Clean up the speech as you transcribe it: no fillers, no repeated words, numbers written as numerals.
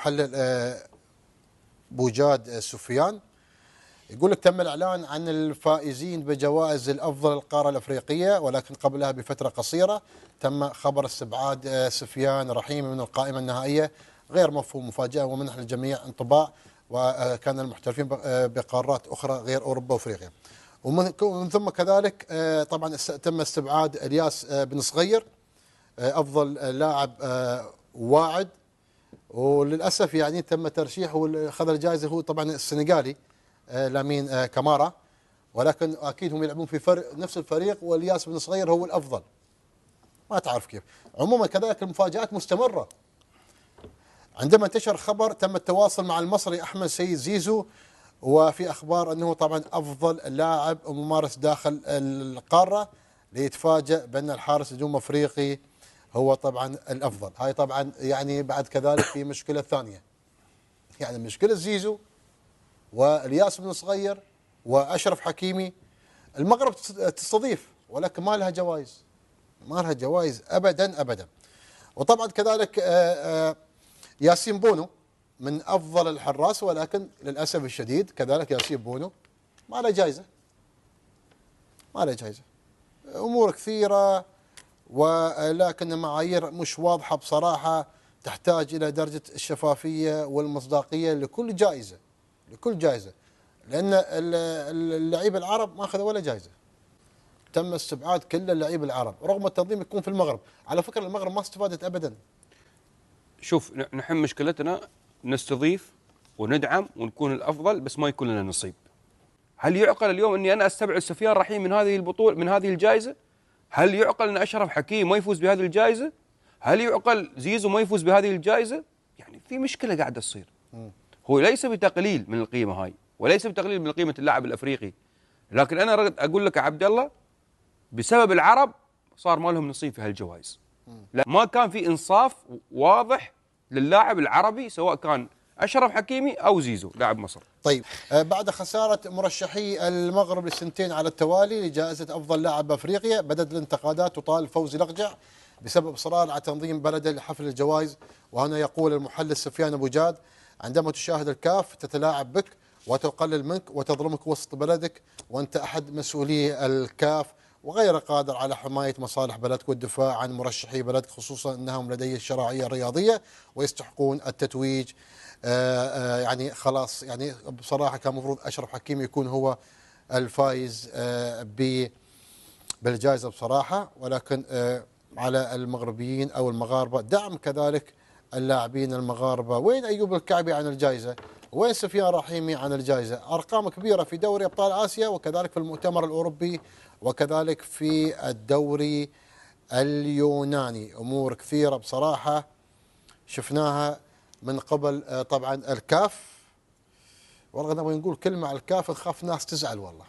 المحلل بوجاد سفيان، يقول لك تم الإعلان عن الفائزين بجوائز الأفضل القارة الأفريقية، ولكن قبلها بفترة قصيرة تم خبر استبعاد سفيان رحيمي من القائمة النهائية. غير مفهوم، مفاجأة ومنح للجميع انطباع، وكان المحترفين بقارات أخرى غير أوروبا وأفريقيا. ومن ثم كذلك طبعا تم استبعاد الياس بن صغير أفضل لاعب واعد، وللأسف يعني تم ترشيحه وأخذ الجائزة هو طبعا السنغالي لامين كامارا، ولكن اكيد هم يلعبون في نفس الفريق، والياس بن صغير هو الافضل. ما تعرف كيف. عموما كذلك المفاجات مستمره. عندما انتشر خبر تم التواصل مع المصري احمد سيد زيزو، وفي اخبار انه طبعا افضل لاعب وممارس داخل القاره، ليتفاجأ بان الحارس الهجوم افريقي هو طبعا الافضل. هاي طبعا يعني بعد كذلك في مشكله ثانيه، يعني مشكله زيزو والياس بن صغير واشرف حكيمي. المغرب تستضيف ولكن ما لها جوائز، ما لها جوائز ابدا ابدا. وطبعا كذلك ياسين بونو من افضل الحراس، ولكن للاسف الشديد كذلك ياسين بونو ما له جائزه، ما له جائزه. امور كثيره، ولكن معايير مش واضحه بصراحه، تحتاج الى درجه الشفافيه والمصداقيه لكل جائزه، لكل جائزه، لان اللعيبه العرب ما اخذوا ولا جائزه. تم استبعاد كل اللعيبه العرب رغم التنظيم يكون في المغرب. على فكره المغرب ما استفادت ابدا. شوف، نحن مشكلتنا نستضيف وندعم ونكون الافضل، بس ما يكون لنا نصيب. هل يعقل اليوم اني انا استبعد سفيان رحيم من هذه البطوله، من هذه الجائزه؟ هل يعقل ان اشرف حكيم ما يفوز بهذه الجائزه؟ هل يعقل زيزو ما يفوز بهذه الجائزه؟ يعني في مشكله قاعده تصير. هو ليس بتقليل من القيمه هاي، وليس بتقليل من قيمه اللاعب الافريقي، لكن انا اقول لك يا عبد الله، بسبب العرب صار ما لهم نصيب في هالجوائز. لا، ما كان في انصاف واضح للاعب العربي، سواء كان اشرف حكيمي او زيزو لاعب مصر. طيب بعد خساره مرشحي المغرب لسنتين على التوالي لجائزه افضل لاعب افريقيا، بدات الانتقادات تطال فوزي لقجع بسبب اصرار على تنظيم بلده لحفل الجوائز. وهنا يقول المحلل سفيان ابو جاد: عندما تشاهد الكاف تتلاعب بك وتقلل منك وتظلمك وسط بلدك، وانت احد مسؤولي الكاف وغير قادر على حمايه مصالح بلدك والدفاع عن مرشحي بلدك، خصوصا انهم لدي الشرعيه الرياضيه ويستحقون التتويج. يعني خلاص، يعني بصراحه كان المفروض اشرف حكيمي يكون هو الفايز بالجائزه بصراحه، ولكن على المغربيين او المغاربه دعم كذلك اللاعبين المغاربه. وين ايوب الكعبي عن الجائزه؟ وين سفيان رحيمي عن الجائزه؟ ارقام كبيره في دوري ابطال اسيا، وكذلك في المؤتمر الاوروبي، وكذلك في الدوري اليوناني. امور كثيره بصراحه شفناها من قبل طبعا الكاف. والله نبغى نقول كلمه على الكاف نخاف ناس تزعل والله.